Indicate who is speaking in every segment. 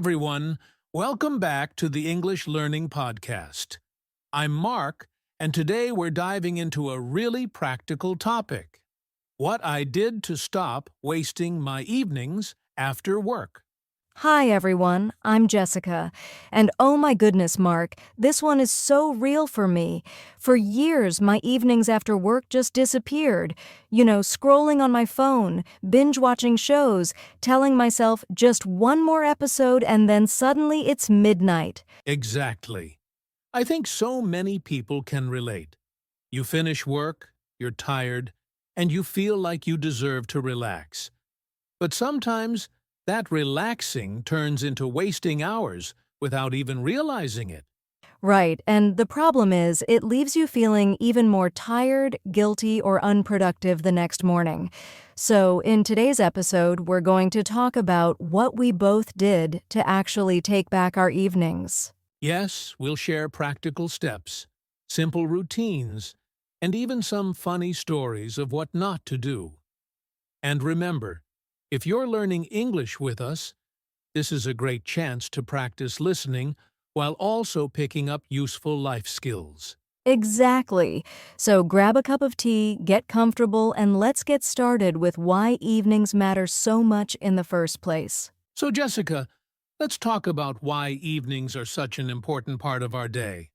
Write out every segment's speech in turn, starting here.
Speaker 1: everyone. Welcome back to the English Learning Podcast. I'm Mark, and today we're diving into a really practical topic: what I did to stop wasting my evenings after work.
Speaker 2: Hi everyone, I'm Jessica. And oh my goodness, Mark, this one is so real for me. For years, my evenings after work just disappeared. Scrolling on my phone, binge watching shows, telling myself just one more episode and then suddenly it's midnight.
Speaker 1: Exactly. I think so many people can relate. You finish work, you're tired, and you feel like you deserve to relax. But sometimes that relaxing turns into wasting hours without even realizing it.
Speaker 2: Right, and the problem is it leaves you feeling even more tired, guilty, or unproductive the next morning. So, in today's episode, we're going to talk about what we both did to actually take back our evenings.
Speaker 1: Yes, we'll share practical steps, simple routines, and even some funny stories of what not to do. And remember, if you're learning English with us, this is a great chance to practice listening while also picking up useful life skills.
Speaker 2: Exactly. So grab a cup of tea, get comfortable, and let's get started with why evenings matter so much in the first place.
Speaker 1: So, Jessica, let's talk about why evenings are such an important part of our day.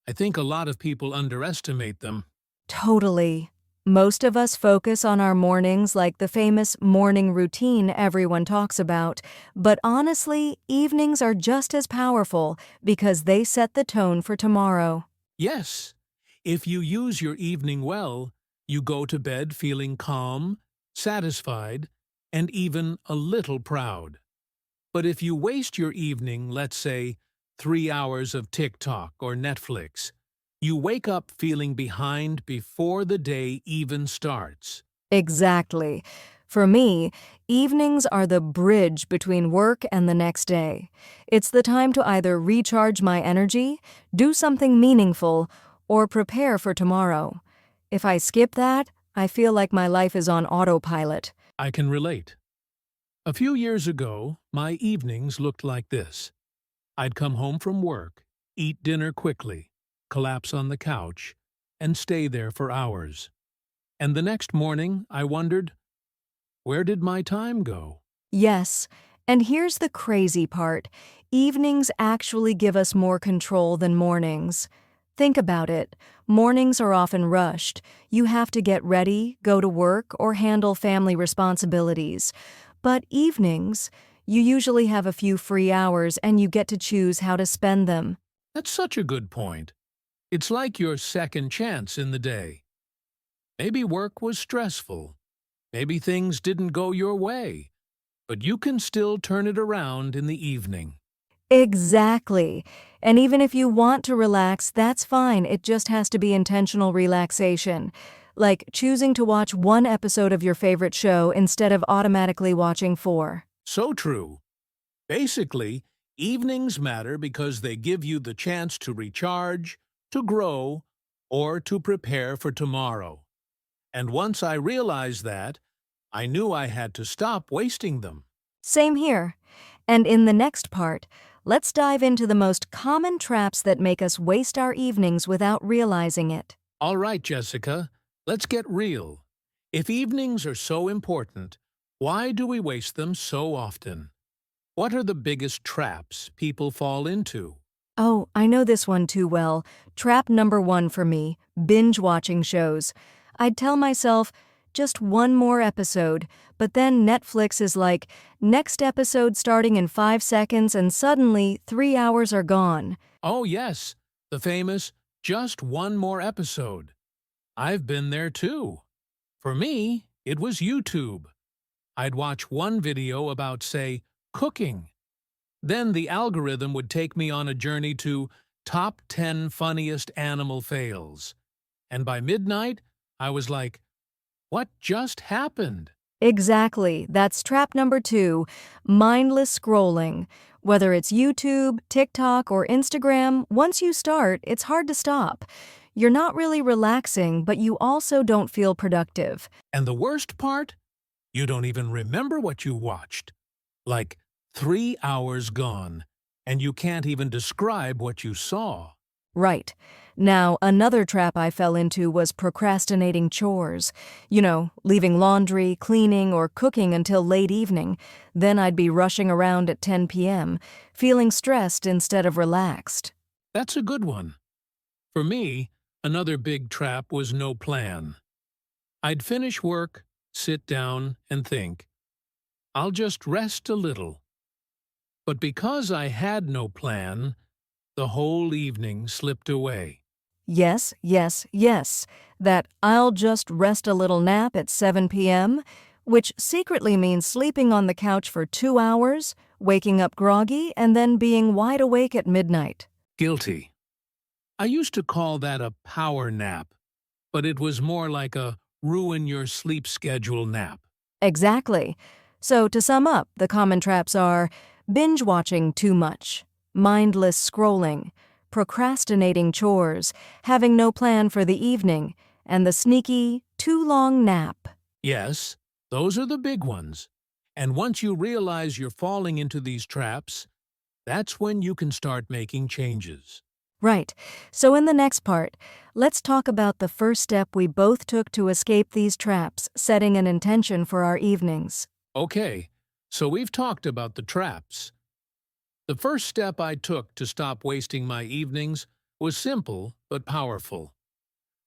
Speaker 1: I think a lot of people underestimate them.
Speaker 2: Totally. Most of us focus on our mornings like the famous morning routine everyone talks about, but honestly, evenings are just as powerful because they set the tone for tomorrow.
Speaker 1: Yes, if you use your evening well, you go to bed feeling calm, satisfied, and even a little proud. But if you waste your evening, let's say, 3 hours of TikTok or Netflix, you wake up feeling behind before the day even starts.
Speaker 2: Exactly. For me, evenings are the bridge between work and the next day. It's the time to either recharge my energy, do something meaningful, or prepare for tomorrow. If I skip that, I feel like my life is on autopilot.
Speaker 1: I can relate. A few years ago, my evenings looked like this. I'd come home from work, eat dinner quickly, collapse on the couch, and stay there for hours. And the next morning, I wondered, where did my time go?
Speaker 2: Yes, and here's the crazy part. Evenings actually give us more control than mornings. Think about it. Mornings are often rushed. You have to get ready, go to work, or handle family responsibilities. But evenings, you usually have a few free hours and you get to choose how to spend them.
Speaker 1: That's such a good point. It's like your second chance in the day. Maybe work was stressful. Maybe things didn't go your way. But you can still turn it around in the evening.
Speaker 2: Exactly. And even if you want to relax, that's fine. It just has to be intentional relaxation. Like choosing to watch one episode of your favorite show instead of automatically watching four.
Speaker 1: So true. Basically, evenings matter because they give you the chance to recharge, to grow, or to prepare for tomorrow. And once I realized that, I knew I had to stop wasting them.
Speaker 2: Same here. And in the next part, let's dive into the most common traps that make us waste our evenings without realizing it.
Speaker 1: All right, Jessica, let's get real. If evenings are so important, why do we waste them so often? What are the biggest traps people fall into?
Speaker 2: Oh, I know this one too well. Trap number one for me, binge watching shows. I'd tell myself, just one more episode, but then Netflix is like, next episode starting in 5 seconds, and suddenly 3 hours are gone.
Speaker 1: Oh, yes, the famous just one more episode. I've been there too. For me, it was YouTube. I'd watch one video about, say, cooking. Then the algorithm would take me on a journey to top 10 funniest animal fails. And by midnight, I was like, what just happened?
Speaker 2: Exactly. That's trap number two, mindless scrolling. Whether it's YouTube, TikTok, or Instagram, once you start, it's hard to stop. You're not really relaxing, but you also don't feel productive.
Speaker 1: And the worst part? You don't even remember what you watched. Like 3 hours gone, and you can't even describe what you saw.
Speaker 2: Right. Now, another trap I fell into was procrastinating chores. Leaving laundry, cleaning, or cooking until late evening. Then I'd be rushing around at 10 p.m., feeling stressed instead of relaxed.
Speaker 1: That's a good one. For me, another big trap was no plan. I'd finish work, sit down, and think, I'll just rest a little. But because I had no plan, the whole evening slipped away.
Speaker 2: Yes, yes, yes. That I'll just rest a little nap at 7 p.m., which secretly means sleeping on the couch for 2 hours, waking up groggy, and then being wide awake at midnight.
Speaker 1: Guilty. I used to call that a power nap, but it was more like a ruin your sleep schedule nap.
Speaker 2: Exactly. So to sum up, the common traps are binge watching too much, mindless scrolling, procrastinating chores, having no plan for the evening, and the sneaky, too long nap.
Speaker 1: Yes, those are the big ones. And once you realize you're falling into these traps, that's when you can start making changes.
Speaker 2: Right. So in the next part, let's talk about the first step we both took to escape these traps, setting an intention for our evenings.
Speaker 1: Okay, so we've talked about the traps. The first step I took to stop wasting my evenings was simple but powerful.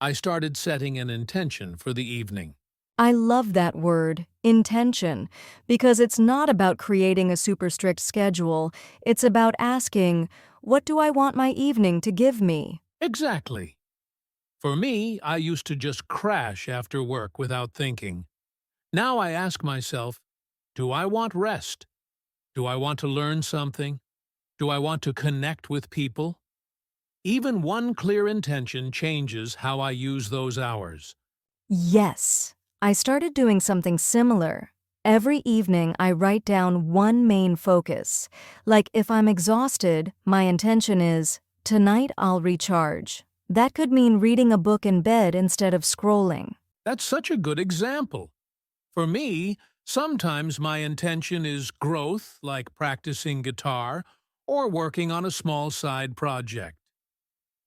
Speaker 1: I started setting an intention for the evening.
Speaker 2: I love that word, intention, because it's not about creating a super strict schedule. It's about asking, what do I want my evening to give me?
Speaker 1: Exactly. For me, I used to just crash after work without thinking. Now I ask myself, do I want rest? Do I want to learn something? Do I want to connect with people? Even one clear intention changes how I use those hours.
Speaker 2: Yes, I started doing something similar. Every evening, I write down one main focus. Like if I'm exhausted, my intention is, tonight I'll recharge. That could mean reading a book in bed instead of scrolling.
Speaker 1: That's such a good example. For me, sometimes my intention is growth, like practicing guitar or working on a small side project.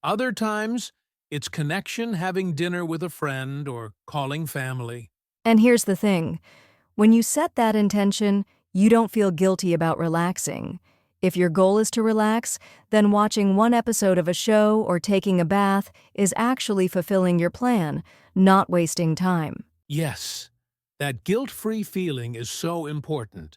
Speaker 1: Other times, it's connection, having dinner with a friend, or calling family.
Speaker 2: And here's the thing. When you set that intention, you don't feel guilty about relaxing. If your goal is to relax, then watching one episode of a show or taking a bath is actually fulfilling your plan, not wasting time.
Speaker 1: Yes, that guilt-free feeling is so important.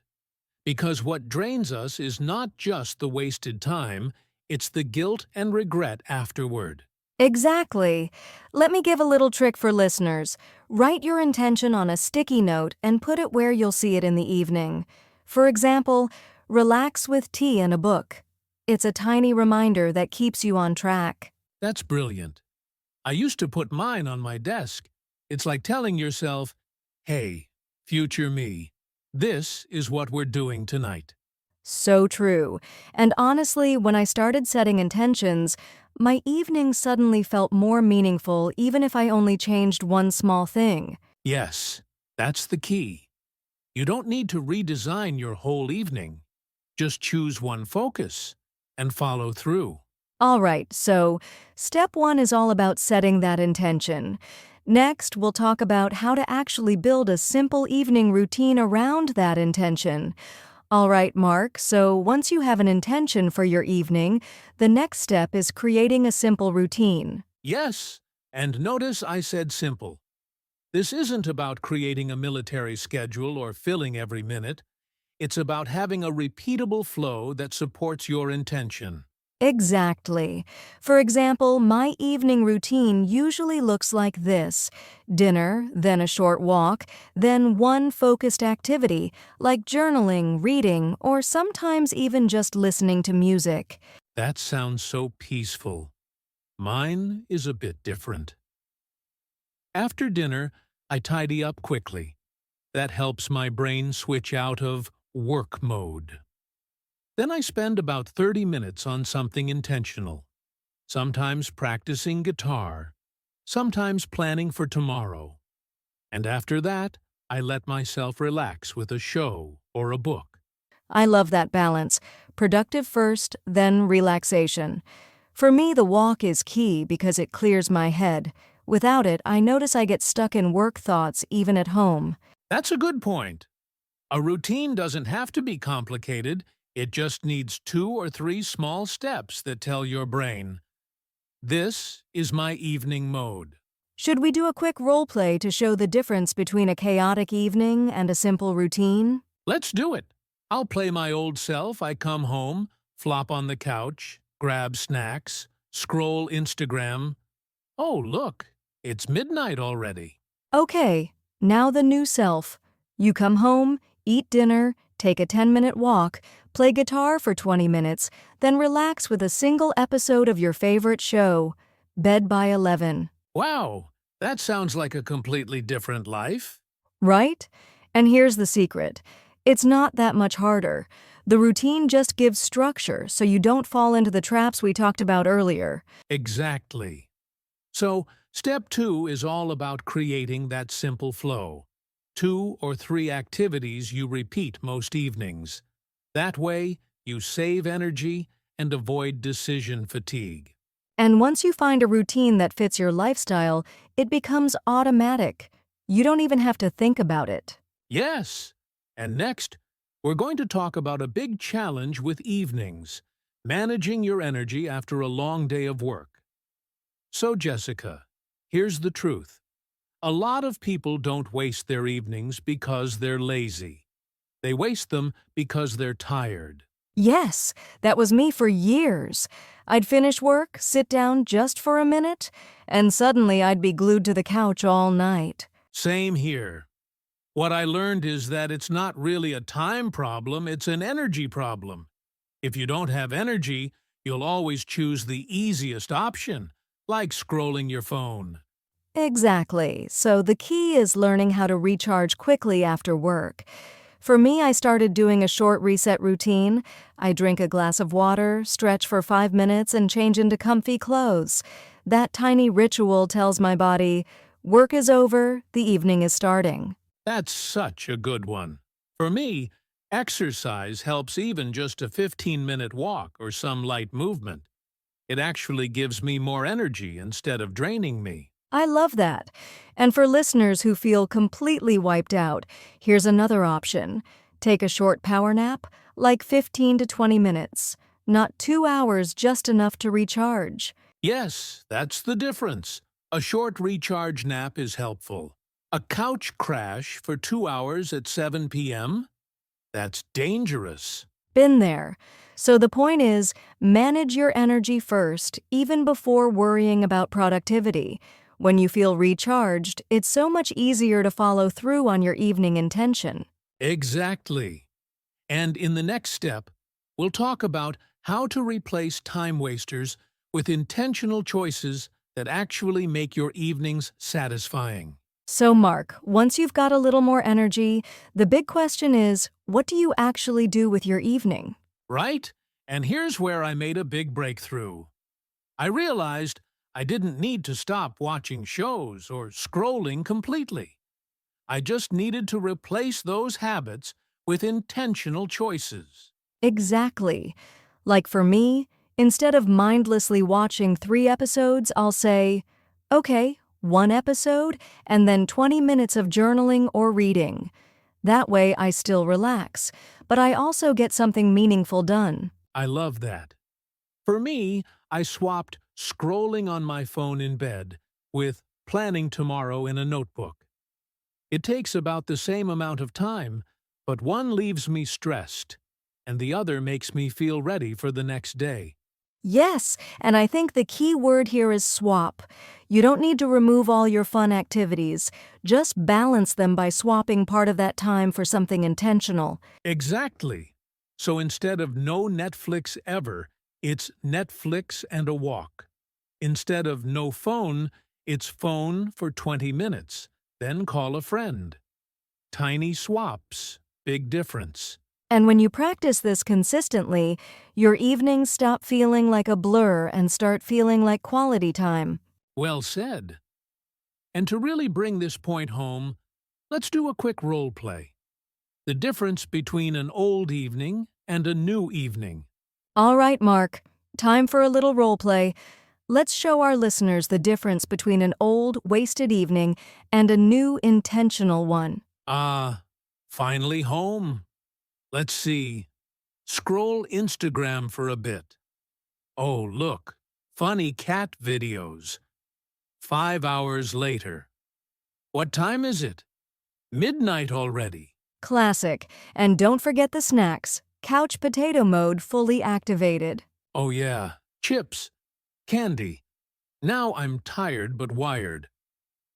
Speaker 1: Because what drains us is not just the wasted time, it's the guilt and regret afterward.
Speaker 2: Exactly. Let me give a little trick for listeners. Write your intention on a sticky note and put it where you'll see it in the evening. For example, relax with tea and a book. It's a tiny reminder that keeps you on track.
Speaker 1: That's brilliant. I used to put mine on my desk. It's like telling yourself, hey, future me, this is what we're doing tonight.
Speaker 2: So true. And honestly, when I started setting intentions, my evenings suddenly felt more meaningful even if I only changed one small thing.
Speaker 1: Yes, that's the key. You don't need to redesign your whole evening. Just choose one focus and follow through.
Speaker 2: All right, so step one is all about setting that intention. Next, we'll talk about how to actually build a simple evening routine around that intention. All right, Mark, so once you have an intention for your evening, the next step is creating a simple routine.
Speaker 1: Yes, and notice I said simple. This isn't about creating a military schedule or filling every minute. It's about having a repeatable flow that supports your intention.
Speaker 2: Exactly. For example, my evening routine usually looks like this: dinner, then a short walk, then one focused activity, like journaling, reading, or sometimes even just listening to music.
Speaker 1: That sounds so peaceful. Mine is a bit different. After dinner, I tidy up quickly. That helps my brain switch out of work mode. Then I spend about 30 minutes on something intentional, sometimes practicing guitar, sometimes planning for tomorrow. And after that, I let myself relax with a show or a book.
Speaker 2: I love that balance. Productive first, then relaxation. For me, the walk is key because it clears my head. Without it, I notice I get stuck in work thoughts even at home.
Speaker 1: That's a good point. A routine doesn't have to be complicated. It just needs 2 or 3 small steps that tell your brain, this is my evening mode.
Speaker 2: Should we do a quick role play to show the difference between a chaotic evening and a simple routine?
Speaker 1: Let's do it. I'll play my old self. I come home, flop on the couch, grab snacks, scroll Instagram. Oh, look, it's midnight already.
Speaker 2: Okay, now the new self. You come home, eat dinner, take a 10-minute walk, play guitar for 20 minutes, then relax with a single episode of your favorite show. Bed by 11.
Speaker 1: Wow, that sounds like a completely different life.
Speaker 2: Right? And here's the secret. It's not that much harder. The routine just gives structure so you don't fall into the traps we talked about earlier.
Speaker 1: Exactly. So, step 2 is all about creating that simple flow. 2 or 3 activities you repeat most evenings. That way, you save energy and avoid decision fatigue.
Speaker 2: And once you find a routine that fits your lifestyle, it becomes automatic. You don't even have to think about it.
Speaker 1: Yes. And next, we're going to talk about a big challenge with evenings, managing your energy after a long day of work. So, Jessica, here's the truth. A lot of people don't waste their evenings because they're lazy. They waste them because they're tired.
Speaker 2: Yes, that was me for years. I'd finish work, sit down just for a minute, and suddenly I'd be glued to the couch all night.
Speaker 1: Same here. What I learned is that it's not really a time problem, it's an energy problem. If you don't have energy, you'll always choose the easiest option, like scrolling your phone.
Speaker 2: Exactly. So the key is learning how to recharge quickly after work. For me, I started doing a short reset routine. I drink a glass of water, stretch for 5 minutes, and change into comfy clothes. That tiny ritual tells my body, work is over, the evening is starting.
Speaker 1: That's such a good one. For me, exercise helps, even just a 15-minute walk or some light movement. It actually gives me more energy instead of draining me.
Speaker 2: I love that. And for listeners who feel completely wiped out, here's another option. Take a short power nap, like 15 to 20 minutes. Not 2 hours, just enough to recharge.
Speaker 1: Yes, that's the difference. A short recharge nap is helpful. A couch crash for 2 hours at 7 p.m.? That's dangerous.
Speaker 2: Been there. So the point is, manage your energy first, even before worrying about productivity. When you feel recharged, it's so much easier to follow through on your evening intention.
Speaker 1: Exactly. And in the next step, we'll talk about how to replace time wasters with intentional choices that actually make your evenings satisfying.
Speaker 2: So Mark, once you've got a little more energy, the big question is, what do you actually do with your evening?
Speaker 1: Right? And here's where I made a big breakthrough. I realized I didn't need to stop watching shows or scrolling completely. I just needed to replace those habits with intentional choices.
Speaker 2: Exactly. Like for me, instead of mindlessly watching 3 episodes, I'll say, okay, 1 episode, and then 20 minutes of journaling or reading. That way I still relax, but I also get something meaningful done.
Speaker 1: I love that. For me, I swapped scrolling on my phone in bed with planning tomorrow in a notebook. It takes about the same amount of time, but one leaves me stressed, and the other makes me feel ready for the next day.
Speaker 2: Yes, and I think the key word here is swap. You don't need to remove all your fun activities. Just balance them by swapping part of that time for something intentional.
Speaker 1: Exactly. So instead of no Netflix ever, it's Netflix and a walk. Instead of no phone, it's phone for 20 minutes, then call a friend. Tiny swaps, big difference.
Speaker 2: And when you practice this consistently, your evenings stop feeling like a blur and start feeling like quality time.
Speaker 1: Well said. And to really bring this point home, let's do a quick role play. The difference between an old evening and a new evening.
Speaker 2: All right, Mark. Time for a little role play. Let's show our listeners the difference between an old, wasted evening and a new, intentional one.
Speaker 1: Finally home. Let's see. Scroll Instagram for a bit. Oh, look. Funny cat videos. 5 hours later. What time is it? Midnight already.
Speaker 2: Classic. And don't forget the snacks. Couch potato mode fully activated.
Speaker 1: Oh yeah, chips, candy. Now I'm tired but wired.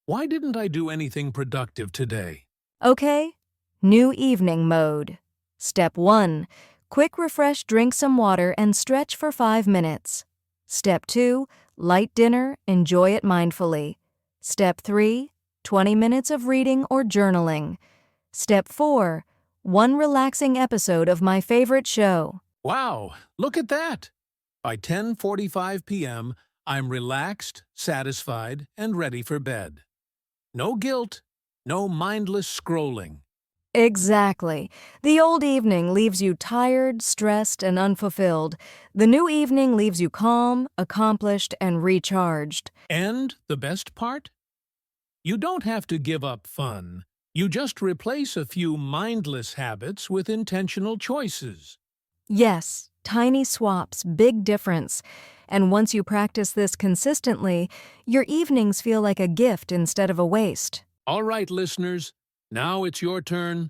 Speaker 1: Why didn't I do anything productive today?
Speaker 2: Okay. New evening mode. Step 1. Quick refresh, drink some water, and stretch for 5 minutes. Step 2. Light dinner, enjoy it mindfully. Step 3. 20 minutes of reading or journaling. Step 4. One relaxing episode of my favorite show.
Speaker 1: Wow, look at that! By 10:45 p.m., I'm relaxed, satisfied, and ready for bed. No guilt, no mindless scrolling.
Speaker 2: Exactly. The old evening leaves you tired, stressed, and unfulfilled. The new evening leaves you calm, accomplished, and recharged.
Speaker 1: And the best part? You don't have to give up fun. You just replace a few mindless habits with intentional choices.
Speaker 2: Yes, tiny swaps, big difference. And once you practice this consistently, your evenings feel like a gift instead of a waste.
Speaker 1: All right, listeners, now it's your turn.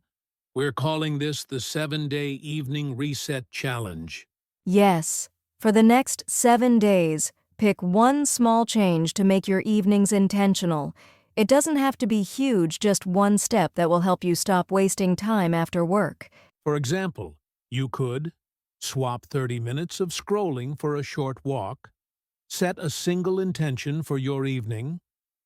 Speaker 1: We're calling this the 7-Day Evening Reset Challenge.
Speaker 2: Yes, for the next 7 days, pick one small change to make your evenings intentional. It doesn't have to be huge, just one step that will help you stop wasting time after work.
Speaker 1: For example, you could swap 30 minutes of scrolling for a short walk, set a single intention for your evening,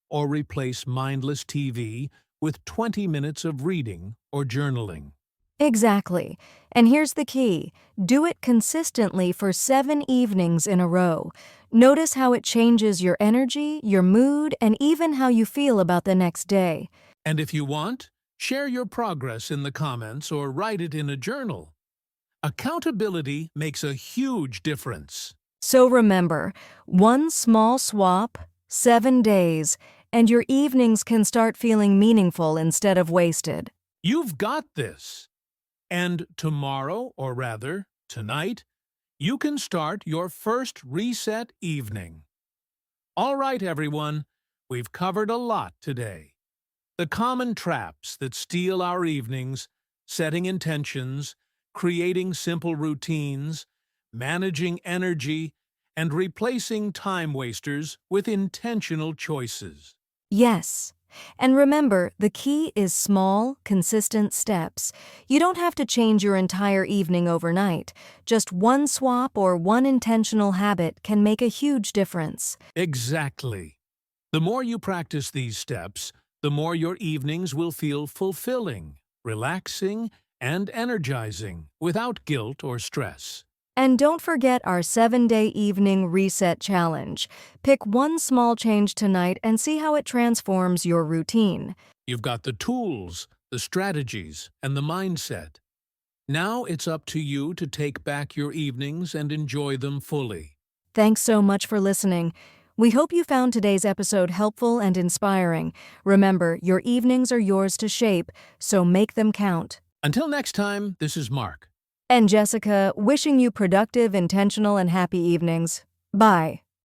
Speaker 1: or replace mindless TV with 20 minutes of reading or journaling.
Speaker 2: Exactly. And here's the key. Do it consistently for 7 evenings in a row. Notice how it changes your energy, your mood, and even how you feel about the next day.
Speaker 1: And if you want, share your progress in the comments or write it in a journal. Accountability makes a huge difference.
Speaker 2: So remember, one small swap, 7 days, and your evenings can start feeling meaningful instead of wasted.
Speaker 1: You've got this. And tomorrow, or rather, tonight, you can start your first reset evening. All right, everyone, we've covered a lot today. The common traps that steal our evenings, setting intentions, creating simple routines, managing energy, and replacing time wasters with intentional choices.
Speaker 2: Yes. And remember, the key is small, consistent steps. You don't have to change your entire evening overnight. Just one swap or one intentional habit can make a huge difference.
Speaker 1: Exactly. The more you practice these steps, the more your evenings will feel fulfilling, relaxing, and energizing without guilt or stress.
Speaker 2: And don't forget our 7-day evening reset challenge. Pick one small change tonight and see how it transforms your routine.
Speaker 1: You've got the tools, the strategies, and the mindset. Now it's up to you to take back your evenings and enjoy them fully.
Speaker 2: Thanks so much for listening. We hope you found today's episode helpful and inspiring. Remember, your evenings are yours to shape, so make them count.
Speaker 1: Until next time, this is Mark.
Speaker 2: And Jessica, wishing you productive, intentional, and happy evenings. Bye.